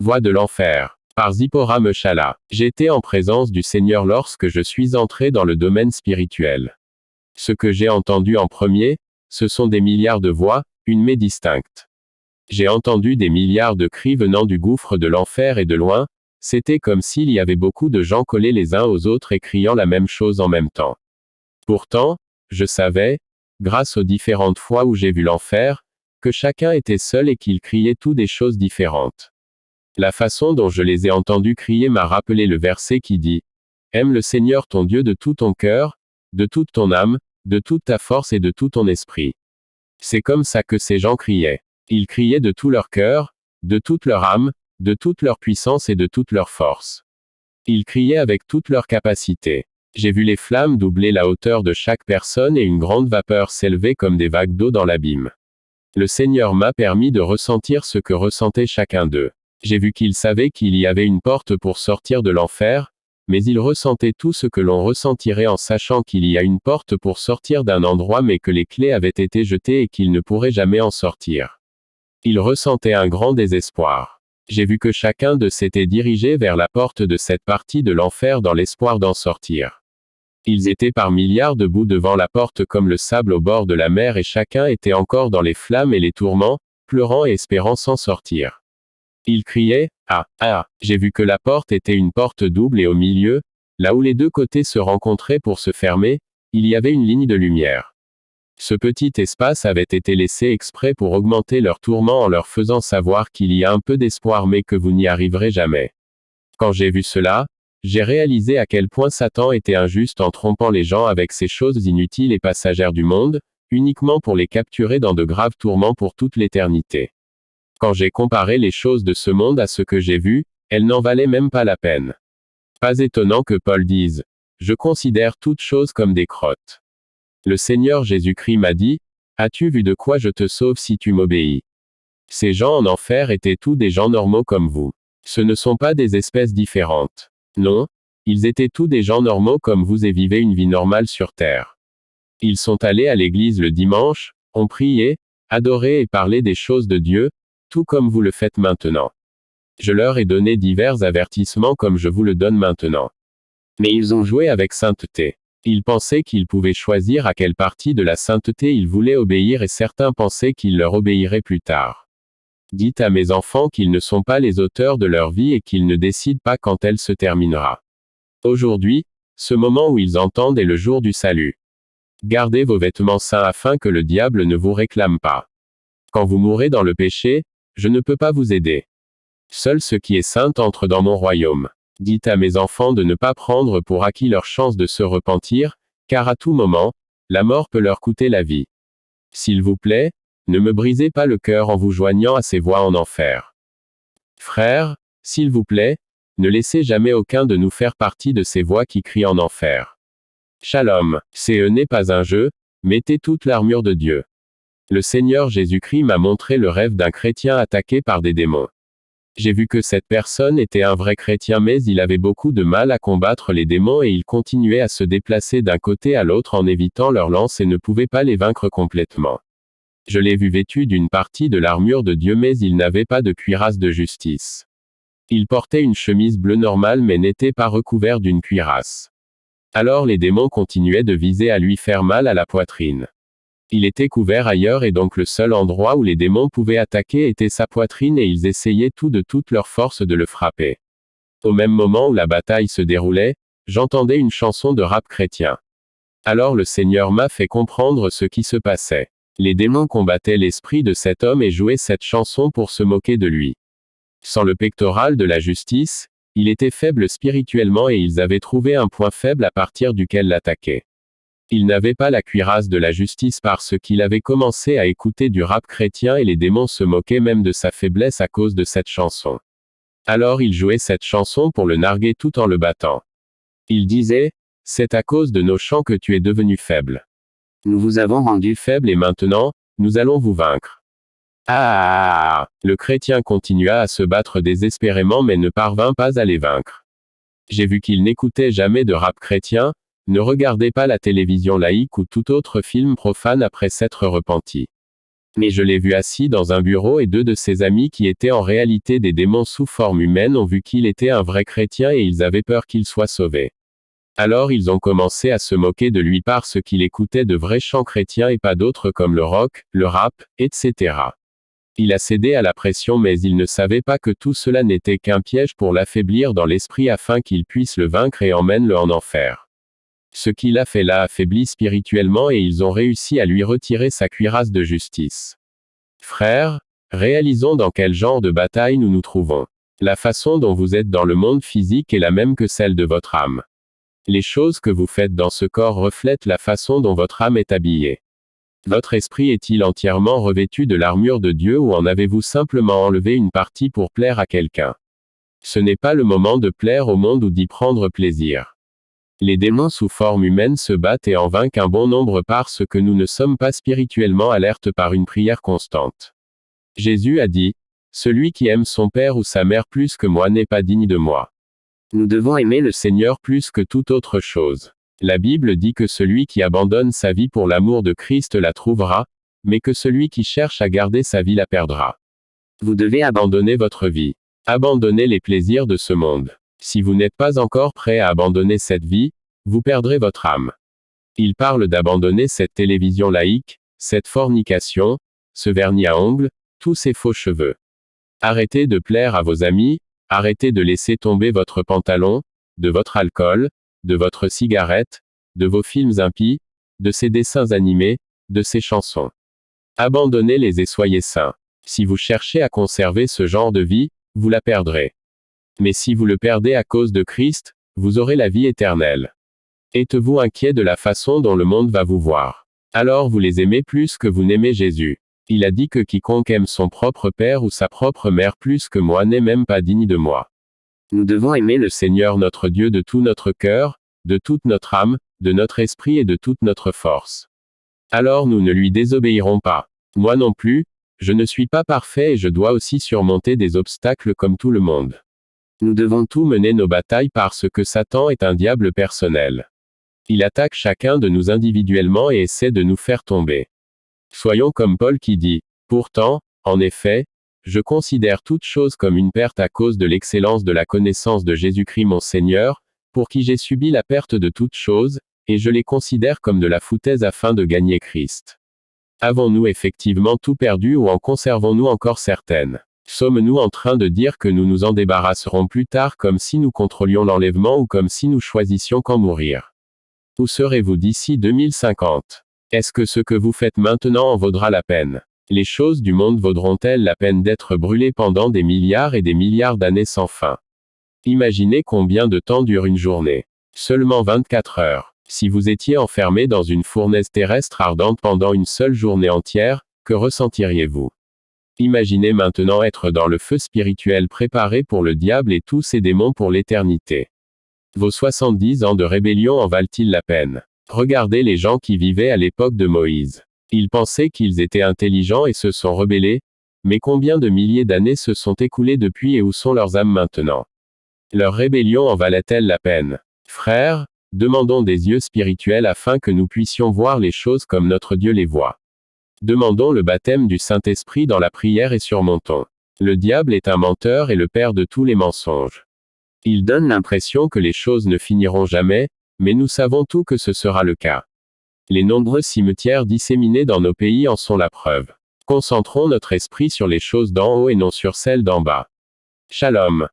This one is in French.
Voix de l'enfer. Par Zipporah Mechala. J'étais en présence du Seigneur lorsque je suis entré dans le domaine spirituel. Ce que j'ai entendu en premier, ce sont des milliards de voix, une mais distincte. J'ai entendu des milliards de cris venant du gouffre de l'enfer et de loin, c'était comme s'il y avait beaucoup de gens collés les uns aux autres et criant la même chose en même temps. Pourtant, je savais, grâce aux différentes fois où j'ai vu l'enfer, que chacun était seul et qu'il criait tout des choses différentes. La façon dont je les ai entendus crier m'a rappelé le verset qui dit « Aime le Seigneur ton Dieu de tout ton cœur, de toute ton âme, de toute ta force et de tout ton esprit. » C'est comme ça que ces gens criaient. Ils criaient de tout leur cœur, de toute leur âme, de toute leur puissance et de toute leur force. Ils criaient avec toute leur capacité. J'ai vu les flammes doubler la hauteur de chaque personne et une grande vapeur s'élever comme des vagues d'eau dans l'abîme. Le Seigneur m'a permis de ressentir ce que ressentait chacun d'eux. J'ai vu qu'ils savaient qu'il y avait une porte pour sortir de l'enfer, mais ils ressentaient tout ce que l'on ressentirait en sachant qu'il y a une porte pour sortir d'un endroit mais que les clés avaient été jetées et qu'ils ne pourraient jamais en sortir. Ils ressentaient un grand désespoir. J'ai vu que chacun d'eux s'était dirigé vers la porte de cette partie de l'enfer dans l'espoir d'en sortir. Ils étaient par milliards debout devant la porte comme le sable au bord de la mer et chacun était encore dans les flammes et les tourments, pleurant et espérant s'en sortir. Ils criaient, « Ah, ah !» J'ai vu que la porte était une porte double et au milieu, là où les deux côtés se rencontraient pour se fermer, il y avait une ligne de lumière. Ce petit espace avait été laissé exprès pour augmenter leur tourment en leur faisant savoir qu'il y a un peu d'espoir mais que vous n'y arriverez jamais. Quand j'ai vu cela, j'ai réalisé à quel point Satan était injuste en trompant les gens avec ces choses inutiles et passagères du monde, uniquement pour les capturer dans de graves tourments pour toute l'éternité. Quand j'ai comparé les choses de ce monde à ce que j'ai vu, elles n'en valaient même pas la peine. Pas étonnant que Paul dise « Je considère toutes choses comme des crottes ». Le Seigneur Jésus-Christ m'a dit « As-tu vu de quoi je te sauve si tu m'obéis ?» Ces gens en enfer étaient tous des gens normaux comme vous. Ce ne sont pas des espèces différentes. Non, ils étaient tous des gens normaux comme vous et vivaient une vie normale sur terre. Ils sont allés à l'église le dimanche, ont prié, adoré et parlé des choses de Dieu, tout comme vous le faites maintenant. Je leur ai donné divers avertissements comme je vous le donne maintenant. Mais ils ont joué avec sainteté. Ils pensaient qu'ils pouvaient choisir à quelle partie de la sainteté ils voulaient obéir et certains pensaient qu'ils leur obéiraient plus tard. Dites à mes enfants qu'ils ne sont pas les auteurs de leur vie et qu'ils ne décident pas quand elle se terminera. Aujourd'hui, ce moment où ils entendent est le jour du salut. Gardez vos vêtements saints afin que le diable ne vous réclame pas. Quand vous mourrez dans le péché, je ne peux pas vous aider. Seul ce qui est saint entre dans mon royaume. Dites à mes enfants de ne pas prendre pour acquis leur chance de se repentir, car à tout moment, la mort peut leur coûter la vie. S'il vous plaît, ne me brisez pas le cœur en vous joignant à ces voix en enfer. Frères, s'il vous plaît, ne laissez jamais aucun de nous faire partie de ces voix qui crient en enfer. Shalom, n'est pas un jeu, mettez toute l'armure de Dieu. Le Seigneur Jésus-Christ m'a montré le rêve d'un chrétien attaqué par des démons. J'ai vu que cette personne était un vrai chrétien mais il avait beaucoup de mal à combattre les démons et il continuait à se déplacer d'un côté à l'autre en évitant leurs lances et ne pouvait pas les vaincre complètement. Je l'ai vu vêtu d'une partie de l'armure de Dieu mais il n'avait pas de cuirasse de justice. Il portait une chemise bleue normale mais n'était pas recouvert d'une cuirasse. Alors les démons continuaient de viser à lui faire mal à la poitrine. Il était couvert ailleurs et donc le seul endroit où les démons pouvaient attaquer était sa poitrine et ils essayaient de toute leur force de le frapper. Au même moment où la bataille se déroulait, j'entendais une chanson de rap chrétien. Alors le Seigneur m'a fait comprendre ce qui se passait. Les démons combattaient l'esprit de cet homme et jouaient cette chanson pour se moquer de lui. Sans le pectoral de la justice, il était faible spirituellement et ils avaient trouvé un point faible à partir duquel l'attaquer. Il n'avait pas la cuirasse de la justice parce qu'il avait commencé à écouter du rap chrétien et les démons se moquaient même de sa faiblesse à cause de cette chanson. Alors il jouait cette chanson pour le narguer tout en le battant. Il disait, « C'est à cause de nos chants que tu es devenu faible. Nous vous avons rendu faible et maintenant, nous allons vous vaincre. » Ah! Le chrétien continua à se battre désespérément mais ne parvint pas à les vaincre. J'ai vu qu'il n'écoutait jamais de rap chrétien, ne regardez pas la télévision laïque ou tout autre film profane après s'être repenti. Mais je l'ai vu assis dans un bureau et deux de ses amis qui étaient en réalité des démons sous forme humaine ont vu qu'il était un vrai chrétien et ils avaient peur qu'il soit sauvé. Alors ils ont commencé à se moquer de lui parce qu'il écoutait de vrais chants chrétiens et pas d'autres comme le rock, le rap, etc. Il a cédé à la pression mais il ne savait pas que tout cela n'était qu'un piège pour l'affaiblir dans l'esprit afin qu'il puisse le vaincre et emmène-le en enfer. Ce qu'il a fait l'a affaibli spirituellement et ils ont réussi à lui retirer sa cuirasse de justice. Frères, réalisons dans quel genre de bataille nous nous trouvons. La façon dont vous êtes dans le monde physique est la même que celle de votre âme. Les choses que vous faites dans ce corps reflètent la façon dont votre âme est habillée. Votre esprit est-il entièrement revêtu de l'armure de Dieu ou en avez-vous simplement enlevé une partie pour plaire à quelqu'un? Ce n'est pas le moment de plaire au monde ou d'y prendre plaisir. Les démons sous forme humaine se battent et en vainquent un bon nombre parce que nous ne sommes pas spirituellement alertes par une prière constante. Jésus a dit, « Celui qui aime son père ou sa mère plus que moi n'est pas digne de moi. » Nous devons aimer le Seigneur plus que toute autre chose. La Bible dit que celui qui abandonne sa vie pour l'amour de Christ la trouvera, mais que celui qui cherche à garder sa vie la perdra. Vous devez abandonner votre vie. Abandonnez les plaisirs de ce monde. Si vous n'êtes pas encore prêt à abandonner cette vie, vous perdrez votre âme. Il parle d'abandonner cette télévision laïque, cette fornication, ce vernis à ongles, tous ces faux cheveux. Arrêtez de plaire à vos amis, arrêtez de laisser tomber votre pantalon, de votre alcool, de votre cigarette, de vos films impies, de ces dessins animés, de ces chansons. Abandonnez-les et soyez saints. Si vous cherchez à conserver ce genre de vie, vous la perdrez. Mais si vous le perdez à cause de Christ, vous aurez la vie éternelle. Êtes-vous inquiet de la façon dont le monde va vous voir? Alors vous les aimez plus que vous n'aimez Jésus. Il a dit que quiconque aime son propre père ou sa propre mère plus que moi n'est même pas digne de moi. Nous devons aimer le Seigneur notre Dieu de tout notre cœur, de toute notre âme, de notre esprit et de toute notre force. Alors nous ne lui désobéirons pas. Moi non plus, je ne suis pas parfait et je dois aussi surmonter des obstacles comme tout le monde. Nous devons tout mener nos batailles parce que Satan est un diable personnel. Il attaque chacun de nous individuellement et essaie de nous faire tomber. Soyons comme Paul qui dit, « Pourtant, en effet, je considère toute chose comme une perte à cause de l'excellence de la connaissance de Jésus-Christ mon Seigneur, pour qui j'ai subi la perte de toutes choses, et je les considère comme de la foutaise afin de gagner Christ. » Avons-nous effectivement tout perdu ou en conservons-nous encore certaines? Sommes-nous en train de dire que nous nous en débarrasserons plus tard comme si nous contrôlions l'enlèvement ou comme si nous choisissions quand mourir? Où serez-vous d'ici 2050? Est-ce que ce que vous faites maintenant en vaudra la peine? Les choses du monde vaudront-elles la peine d'être brûlées pendant des milliards et des milliards d'années sans fin? Imaginez combien de temps dure une journée. Seulement 24 heures. Si vous étiez enfermé dans une fournaise terrestre ardente pendant une seule journée entière, que ressentiriez-vous? Imaginez maintenant être dans le feu spirituel préparé pour le diable et tous ses démons pour l'éternité. Vos 70 ans de rébellion en valent-ils la peine? Regardez les gens qui vivaient à l'époque de Moïse. Ils pensaient qu'ils étaient intelligents et se sont rebellés, mais combien de milliers d'années se sont écoulées depuis et où sont leurs âmes maintenant? Leur rébellion en valait-elle la peine? Frères, demandons des yeux spirituels afin que nous puissions voir les choses comme notre Dieu les voit. Demandons le baptême du Saint-Esprit dans la prière et surmontons. Le diable est un menteur et le père de tous les mensonges. Il donne l'impression que les choses ne finiront jamais, mais nous savons tout que ce sera le cas. Les nombreux cimetières disséminés dans nos pays en sont la preuve. Concentrons notre esprit sur les choses d'en haut et non sur celles d'en bas. Shalom.